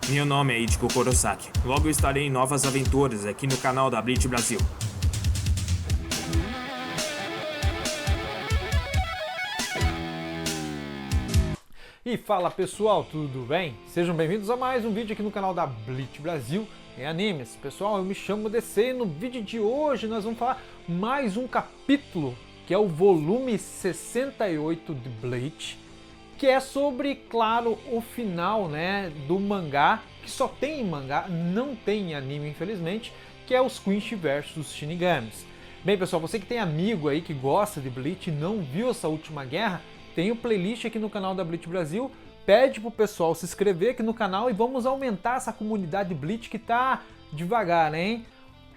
Meu nome é Ichiko Kurosaki. Logo estarei em novas aventuras aqui no canal da Bleach Brasil. E fala pessoal, tudo bem? Sejam bem-vindos a mais um vídeo aqui no canal da Bleach Brasil em animes. Pessoal, eu me chamo DC e no vídeo de hoje nós vamos falar mais um capítulo, que é o volume 68 de Bleach, que é sobre, claro, o final, né, do mangá, que só tem em mangá, não tem em anime infelizmente, que é os Quinch versus Shinigamis. Bem pessoal, você que tem amigo aí que gosta de Bleach e não viu essa última guerra, tem um playlist aqui no canal da Bleach Brasil, pede pro pessoal se inscrever aqui no canal e vamos aumentar essa comunidade Bleach que tá devagar, hein?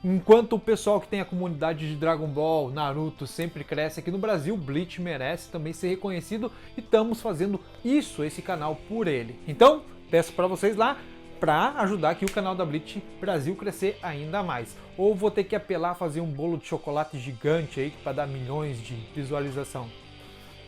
Enquanto o pessoal que tem a comunidade de Dragon Ball, Naruto sempre cresce aqui no Brasil, Bleach merece também ser reconhecido e estamos fazendo isso, esse canal por ele. Então, peço para vocês lá para ajudar aqui o canal da Bleach Brasil crescer ainda mais. Ou vou ter que apelar a fazer um bolo de chocolate gigante aí para dar milhões de visualização.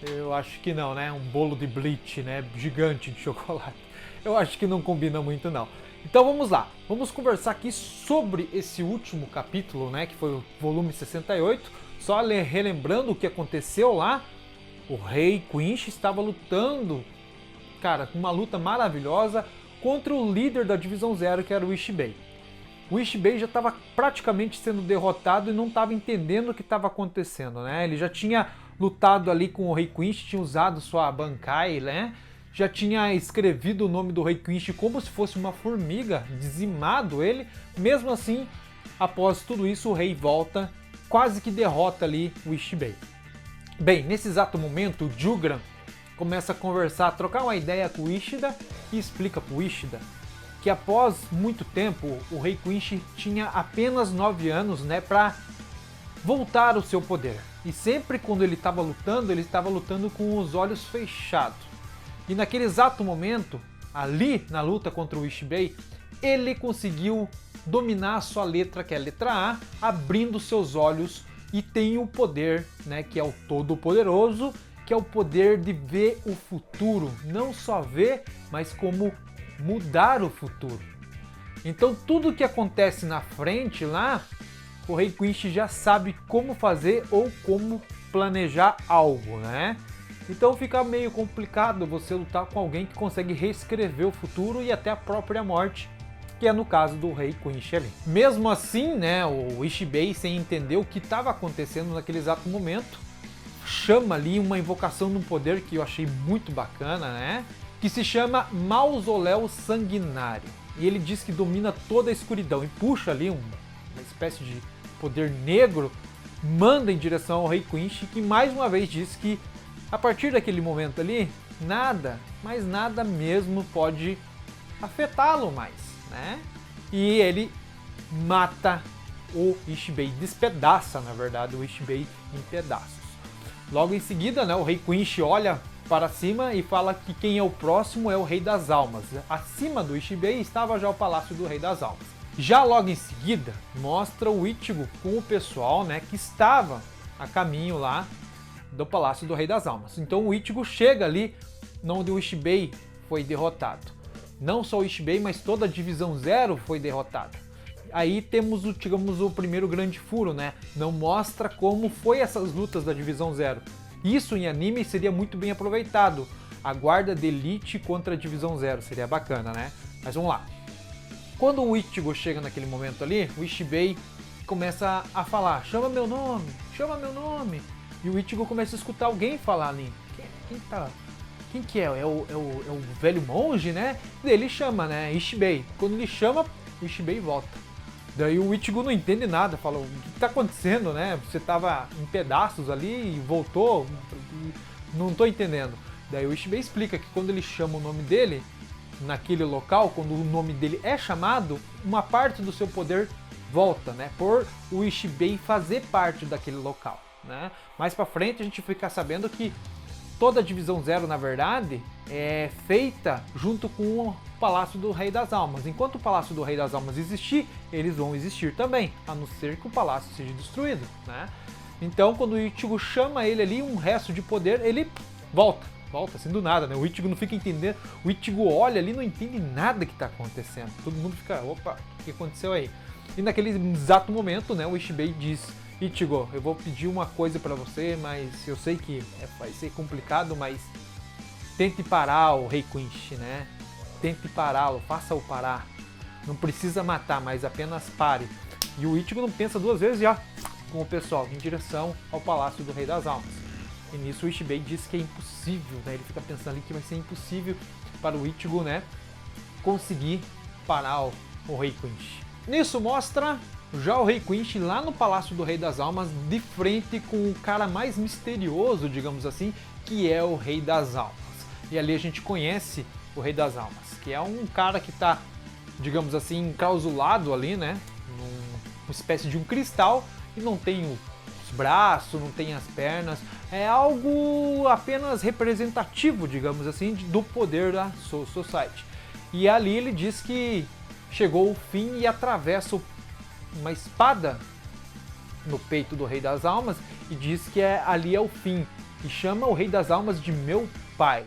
Eu acho que não, né? Um bolo de Bleach, né? Gigante de chocolate. Eu acho que não combina muito não. Então vamos lá, vamos conversar aqui sobre esse último capítulo, né, que foi o volume 68. Só relembrando o que aconteceu lá, o Rei Quinch estava lutando, cara, uma luta maravilhosa contra o líder da Divisão Zero, que era o Ishibei. O Ishibei já estava praticamente sendo derrotado e não estava entendendo o que estava acontecendo, né? Ele já tinha lutado ali com o Rei Quinch, tinha usado sua Bankai, né? Já tinha escrevido o nome do Rei Quinch como se fosse uma formiga, dizimado ele. Mesmo assim, após tudo isso, o rei volta, quase que derrota ali o Ishibei. Bem, nesse exato momento, o Jugran começa a conversar, trocar uma ideia com o Ishida e explica para o Ishida que após muito tempo, o Rei Quinch tinha apenas 9 anos, né, para voltar ao seu poder. E sempre quando ele estava lutando com os olhos fechados. E naquele exato momento, ali na luta contra o Ishibei, ele conseguiu dominar a sua letra, que é a letra A, abrindo seus olhos e tem o poder, né, que é o Todo-Poderoso, que é o poder de ver o futuro. Não só ver, mas como mudar o futuro. Então tudo que acontece na frente lá, o Rei Quinch já sabe como fazer ou como planejar algo, né? Então fica meio complicado você lutar com alguém que consegue reescrever o futuro e até a própria morte, que é no caso do Rei Quinch ali. Mesmo assim, né, o Ishibei, sem entender o que estava acontecendo naquele exato momento, chama ali uma invocação de um poder que eu achei muito bacana, né, que se chama Mausoléu Sanguinário. E ele diz que domina toda a escuridão e puxa ali uma espécie de poder negro, manda em direção ao Rei Quinch, que mais uma vez diz que a partir daquele momento ali, nada, mas nada mesmo pode afetá-lo mais, né? E ele mata o Ishibei, despedaça, na verdade, o Ishibei em pedaços. Logo em seguida, né, o Rei Quinch olha para cima e fala que quem é o próximo é o Rei das Almas. Acima do Ishibei estava já o Palácio do Rei das Almas. Já logo em seguida, mostra o Ichigo com o pessoal, né, que estava a caminho lá do Palácio do Rei das Almas. Então o Ichigo chega ali onde o Ishibei foi derrotado. Não só o Ishibei, mas toda a Divisão Zero foi derrotada. Aí temos digamos, o primeiro grande furo, né? Não mostra como foi essas lutas da Divisão Zero. Isso em anime seria muito bem aproveitado. A Guarda de Elite contra a Divisão Zero, seria bacana, né? Mas vamos lá. Quando o Ichigo chega naquele momento ali, o Ishibei começa a falar, chama meu nome, chama meu nome. E o Ichigo começa a escutar alguém falar ali. Quem que é? É o velho monge, né? E ele chama, né? Ishibei. Quando ele chama, o Ishibei volta. Daí o Ichigo não entende nada. Fala, o que tá acontecendo, né? Você tava em pedaços ali e voltou. Não tô entendendo. Daí o Ishibei explica que quando ele chama o nome dele, naquele local, quando o nome dele é chamado, uma parte do seu poder volta, né? Por o Ishibei fazer parte daquele local. Né? Mais pra frente a gente fica sabendo que toda a Divisão Zero, na verdade, é feita junto com o Palácio do Rei das Almas. Enquanto o Palácio do Rei das Almas existir, eles vão existir também, a não ser que o palácio seja destruído, né? Então, quando o Ichigo chama ele ali, um resto de poder, ele volta. volta assim do nada, né? O Ichigo não fica entendendo, o Ichigo olha ali e não entende nada que tá acontecendo. Todo mundo fica, opa, o que aconteceu aí? E naquele exato momento, né, o Ishibei diz: Ichigo, eu vou pedir uma coisa pra você, mas eu sei que vai ser complicado, mas tente parar o Rei Quinch, né? Tente pará-lo, faça-o parar. Não precisa matar, mas apenas pare. E o Ichigo não pensa duas vezes já com o pessoal em direção ao Palácio do Rei das Almas. E nisso o Ishibei diz que é impossível, né? Ele fica pensando ali que vai ser impossível para o Ichigo, né, conseguir parar o Rei Quinch. Nisso mostra já o Rei Quinch lá no Palácio do Rei das Almas, de frente com o cara mais misterioso, digamos assim, que é o Rei das Almas. E ali a gente conhece o Rei das Almas, que é um cara que está, digamos assim, enclausulado ali, né, numa espécie de um cristal, e não tem os braços, não tem as pernas, é algo apenas representativo, digamos assim, do poder da Soul Society. E ali ele diz que chegou o fim e atravessa uma espada no peito do Rei das Almas e diz que ali é o fim, e chama o Rei das Almas de meu pai.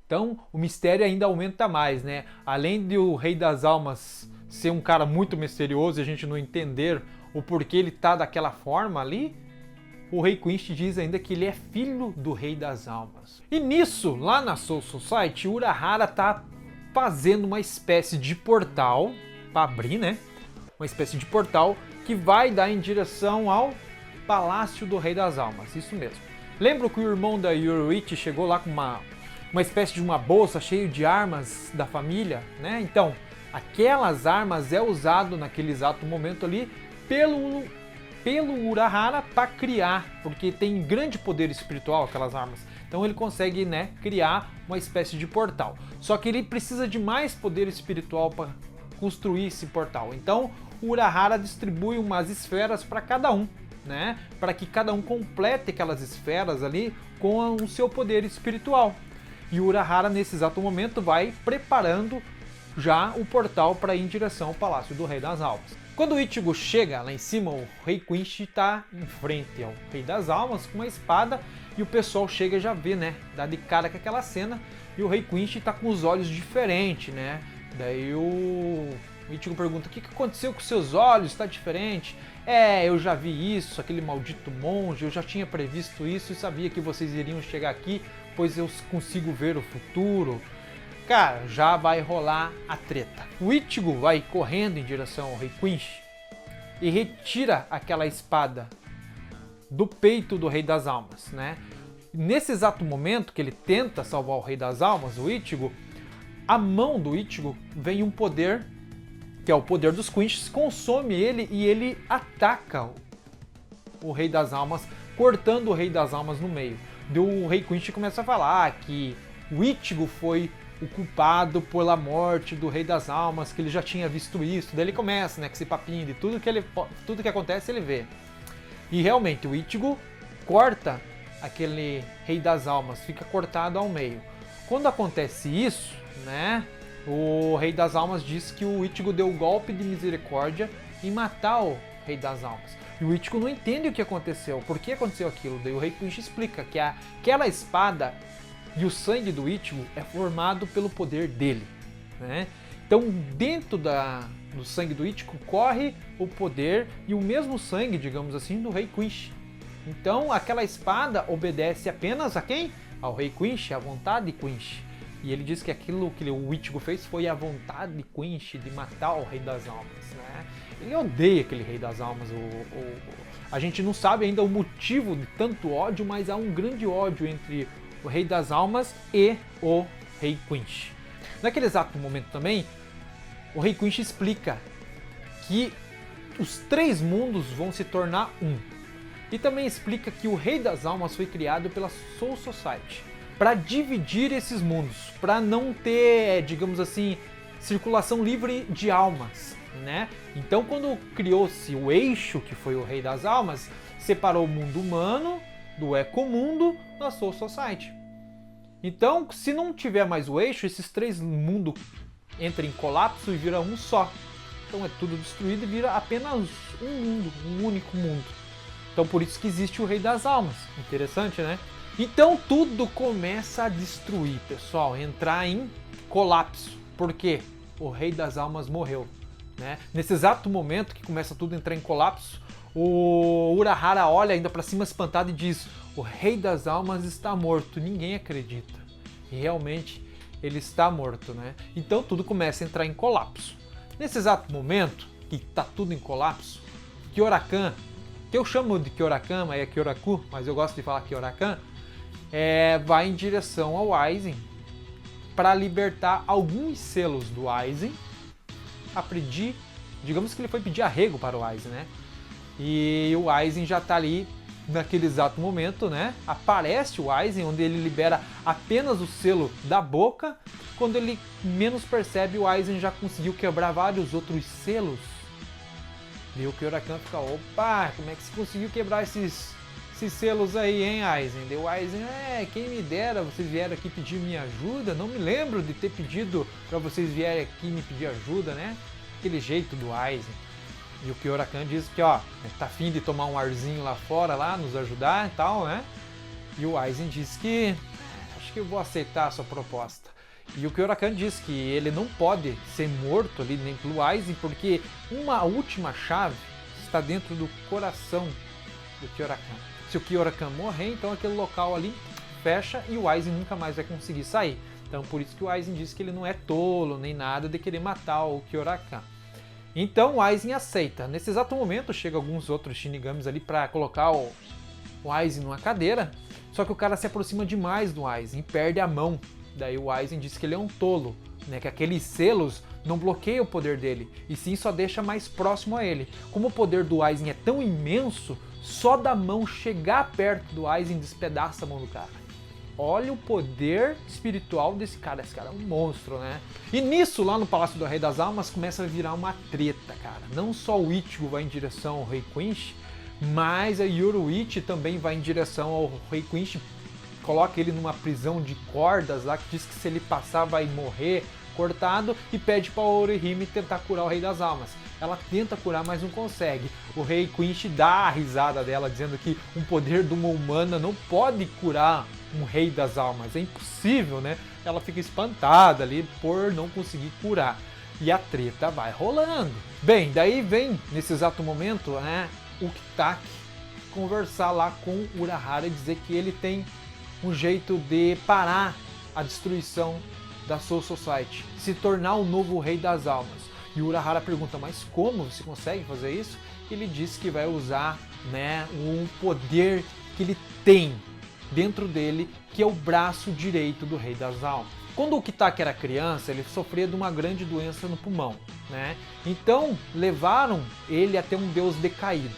Então o mistério ainda aumenta mais, né? Além de o Rei das Almas ser um cara muito misterioso e a gente não entender o porquê ele tá daquela forma ali, o Rei Quinch diz ainda que ele é filho do Rei das Almas. E nisso, lá na Soul Society, o Urahara tá fazendo uma espécie de portal para abrir, né? Uma espécie de portal que vai dar em direção ao Palácio do Rei das Almas, isso mesmo. Lembra que o irmão da Yoruichi chegou lá com uma espécie de uma bolsa cheia de armas da família, né? Então, aquelas armas é usado naquele exato momento ali pelo Urahara para criar, porque tem grande poder espiritual aquelas armas. Então ele consegue, né, criar uma espécie de portal. Só que ele precisa de mais poder espiritual para construir esse portal. Então o Urahara distribui umas esferas para cada um, né, para que cada um complete aquelas esferas ali com o seu poder espiritual. E o Urahara nesse exato momento vai preparando já o portal para ir em direção ao Palácio do Rei das Almas. Quando o Ichigo chega lá em cima, o Rei Quinch está em frente ao Rei das Almas com uma espada e o pessoal chega e já vê, né? Dá de cara com aquela cena e o Rei Quinch está com os olhos diferentes, né? Daí o Ichigo pergunta: o que aconteceu com seus olhos? Está diferente? Eu já vi isso, aquele maldito monge, eu já tinha previsto isso e sabia que vocês iriam chegar aqui, pois eu consigo ver o futuro. Cara, já vai rolar a treta. O Ichigo vai correndo em direção ao Rei Quinch e retira aquela espada do peito do Rei das Almas, né? Nesse exato momento que ele tenta salvar o Rei das Almas, o Ichigo, a mão do Ichigo vem um poder, que é o poder dos Quinches, consome ele e ele ataca o Rei das Almas, cortando o Rei das Almas no meio. O Rei Quinch começa a falar que o Ichigo foi o culpado pela morte do Rei das Almas, que ele já tinha visto isso. Daí ele começa, né, com esse papinho de tudo que acontece ele vê. E realmente o Ichigo corta aquele Rei das Almas, fica cortado ao meio. Quando acontece isso, né, o Rei das Almas diz que o Ichigo deu o golpe de misericórdia em matar o Rei das Almas. E o Ichigo não entende o que aconteceu, por que aconteceu aquilo. Daí o Rei Quinch explica que aquela espada e o sangue do Ichigo é formado pelo poder dele, né? Então dentro do sangue do Ichigo corre o poder e o mesmo sangue, digamos assim, do Rei Quinch. Então aquela espada obedece apenas a quem? Ao Rei Quinch, à vontade de Quinch. E ele diz que aquilo que o Ichigo fez foi a vontade de Quinch de matar o Rei das Almas, né? Ele odeia aquele Rei das Almas. A gente não sabe ainda o motivo de tanto ódio, mas há um grande ódio entre o Rei das Almas e o Rei Quinch. Naquele exato momento também, o Rei Quinch explica que os três mundos vão se tornar um. E também explica que o Rei das Almas foi criado pela Soul Society para dividir esses mundos, para não ter, digamos assim, circulação livre de almas, né? Então quando criou-se o eixo, que foi o Rei das Almas, separou o mundo humano do Ecomundo da Soul Society. Então, se não tiver mais o eixo, esses três mundos entram em colapso e vira um só. Então é tudo destruído e vira apenas um mundo, um único mundo. Então por isso que existe o Rei das Almas. Interessante, né? Então tudo começa a destruir, pessoal, entrar em colapso. Por quê? O Rei das Almas morreu, né? Nesse exato momento que começa tudo a entrar em colapso, o Urahara olha ainda para cima espantado e diz: o Rei das Almas está morto. Ninguém acredita. E realmente ele está morto, né? Então tudo começa a entrar em colapso. Nesse exato momento que está tudo em colapso, Kyorakan, que eu chamo de Kyorakan, mas é Kyoraku, mas eu gosto de falar Kyorakan, vai em direção ao Aizen para libertar alguns selos do Aizen, a pedir, digamos que ele foi pedir arrego para o Aizen, né? E o Aizen já está ali naquele exato momento, né? Aparece o Aizen, onde ele libera apenas o selo da boca. Quando ele menos percebe, o Aizen já conseguiu quebrar vários outros selos. E o Kyorakan fica: opa, como é que você conseguiu quebrar esses selos aí, hein, Aizen? Deu Aizen: quem me dera, vocês vieram aqui pedir minha ajuda. Não me lembro de ter pedido para vocês vierem aqui me pedir ajuda, né? Aquele jeito do Aizen. E o Kyorakan diz que, tá afim de tomar um arzinho lá fora, lá, nos ajudar e tal, né? E o Aizen diz que, acho que eu vou aceitar a sua proposta. E o Kyorakan diz que ele não pode ser morto ali nem pelo Aizen, porque uma última chave está dentro do coração do Kyorakan. Se o Kyorakan morrer, então aquele local ali fecha e o Aizen nunca mais vai conseguir sair. Então por isso que o Aizen diz que ele não é tolo nem nada de querer matar o Kyorakan. Então o Aizen aceita. Nesse exato momento chegam alguns outros Shinigamis ali para colocar o Aizen numa cadeira, só que o cara se aproxima demais do Aizen e perde a mão. Daí o Aizen diz que ele é um tolo, né? Que aqueles selos não bloqueiam o poder dele, e sim só deixa mais próximo a ele. Como o poder do Aizen é tão imenso, só da mão chegar perto do Aizen despedaça a mão do cara. Olha o poder espiritual desse cara. Esse cara é um monstro, né? E nisso, lá no Palácio do Rei das Almas, começa a virar uma treta, cara. Não só o Ichigo vai em direção ao Rei Quinch, mas a Yoruichi também vai em direção ao Rei Quinch. Coloca ele numa prisão de cordas lá, que diz que se ele passar vai morrer cortado, e pede para Orihime tentar curar o Rei das Almas. Ela tenta curar, mas não consegue. O Rei Quinch dá a risada dela, dizendo que um poder de uma humana não pode curar um Rei das Almas. É impossível, né? Ela fica espantada ali por não conseguir curar. E a treta vai rolando. Bem, daí vem, nesse exato momento, né, o Kitaki conversar lá com o Urahara e dizer que ele tem um jeito de parar a destruição da Soul Society, se tornar o novo Rei das Almas. E o Urahara pergunta: mas como você consegue fazer isso? Ele diz que vai usar, né, um poder que ele tem dentro dele, que é o braço direito do Rei das Almas. Quando o Kitaki era criança, ele sofria de uma grande doença no pulmão, né? Então levaram ele até um deus decaído,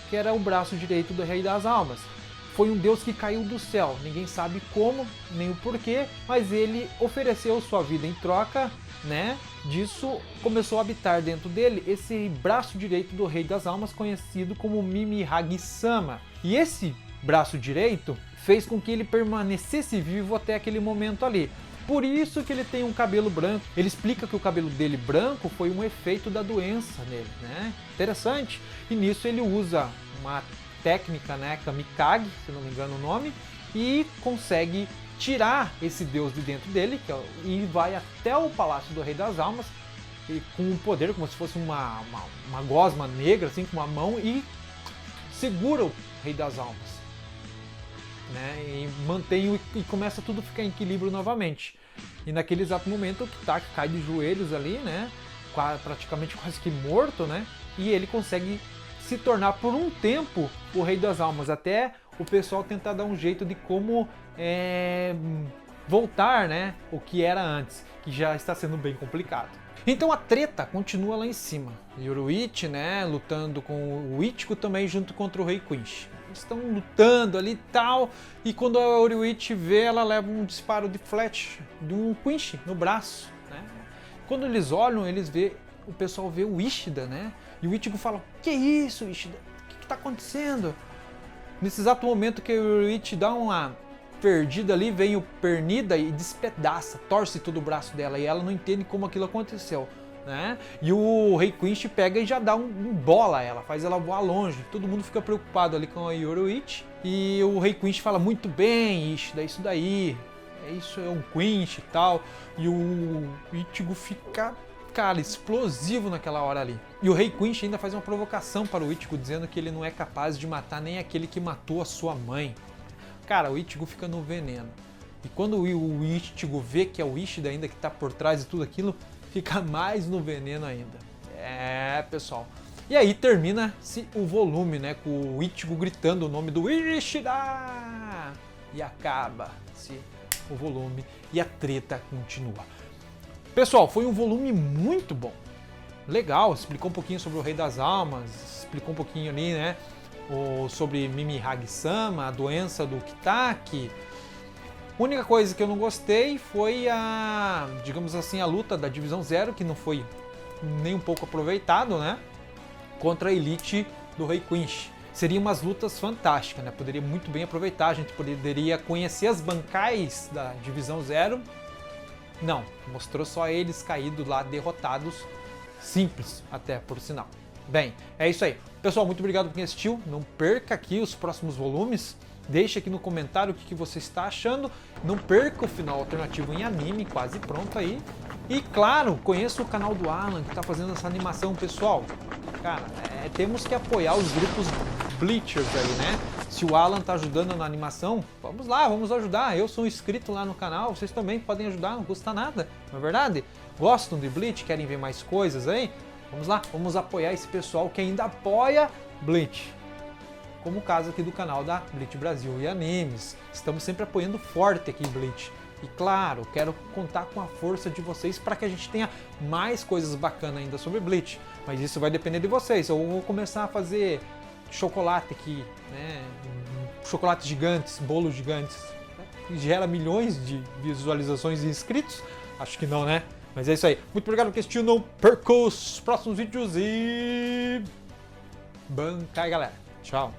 que era o braço direito do Rei das Almas. Foi um deus que caiu do céu, ninguém sabe como, nem o porquê, mas ele ofereceu sua vida em troca, né? Disso começou a habitar dentro dele esse braço direito do Rei das Almas, conhecido como Mimi-Hagi-sama. E esse braço direito fez com que ele permanecesse vivo até aquele momento ali. Por isso que ele tem um cabelo branco. Ele explica que o cabelo dele branco foi um efeito da doença nele, né? Interessante. E nisso ele usa uma técnica, né, Kamikage, se não me engano o nome, e consegue tirar esse deus de dentro dele, e vai até o Palácio do Rei das Almas, e com um poder como se fosse uma gosma negra, assim, com uma mão, e segura o Rei das Almas, né, e mantém, e começa tudo a ficar em equilíbrio novamente. E naquele exato momento o Kitaki cai de joelhos ali, né, praticamente quase que morto, né, e ele consegue se tornar por um tempo o Rei das Almas, até o pessoal tentar dar um jeito de como voltar, né, o que era antes, que já está sendo bem complicado. Então a treta continua lá em cima. Yoruichi, né, lutando com o Ichigo também junto contra o Rei Quinch. Eles estão lutando ali e tal, e quando a Yoruichi vê, ela leva um disparo de flecha de um Quinch no braço, né? Quando eles olham, o pessoal vê o Ishida, né? E o Ichigo fala: que isso, Ishida? O que tá acontecendo? Nesse exato momento que o Yoruichi dá uma perdida ali, vem o Pernida e despedaça, torce todo o braço dela, e ela não entende como aquilo aconteceu. né? E o Rei Quinch pega e já dá um bola a ela, faz ela voar longe. Todo mundo fica preocupado ali com a Yoruichi. E o Rei Quinch fala, muito bem, Ishida, isso daí. Isso é um Quinch e tal. E o Ichigo fica, cara, explosivo naquela hora ali. E o Rei Quinch ainda faz uma provocação para o Ichigo, dizendo que ele não é capaz de matar nem aquele que matou a sua mãe. Cara, o Ichigo fica no veneno. E quando o Ichigo vê que é o Ishida ainda que tá por trás de tudo aquilo, fica mais no veneno ainda. É, pessoal. E aí termina-se o volume, né, com o Ichigo gritando o nome do Ishida! E acaba-se o volume e a treta continua. Pessoal, foi um volume muito bom. Legal, explicou um pouquinho sobre o Rei das Almas, explicou um pouquinho ali, né, sobre Mimi Hagi-sama, a doença do Kitaki. A única coisa que eu não gostei foi a, digamos assim, a luta da Divisão Zero, que não foi nem um pouco aproveitado, né? Contra a Elite do Rei Quinch. Seriam umas lutas fantásticas, né? Poderia muito bem aproveitar, a gente poderia conhecer as bancais da Divisão Zero. Não, mostrou só eles caídos lá, derrotados. Simples, até, por sinal. Bem, é isso aí. Pessoal, muito obrigado por quem assistiu. Não perca aqui os próximos volumes. Deixe aqui no comentário o que você está achando. Não perca o final alternativo em anime, quase pronto aí. E claro, conheça o canal do Alan, que está fazendo essa animação, pessoal. Cara, temos que apoiar os grupos Bleachers aí, né? Se o Alan está ajudando na animação, vamos lá, vamos ajudar. Eu sou inscrito lá no canal, vocês também podem ajudar, não custa nada, não é verdade? Gostam de Bleach, querem ver mais coisas aí? Vamos lá, vamos apoiar esse pessoal que ainda apoia Bleach. Como o caso aqui do canal da Bleach Brasil e Animes. Estamos sempre apoiando forte aqui em Bleach. E claro, quero contar com a força de vocês para que a gente tenha mais coisas bacanas ainda sobre Bleach. Mas isso vai depender de vocês. Eu vou começar a fazer chocolate aqui, né? Chocolates gigantes, bolos gigantes. Que gera milhões de visualizações e inscritos. Acho que não, né? Mas é isso aí. Muito obrigado por assistir. Não perca os próximos vídeos e... Bancai, galera. Tchau.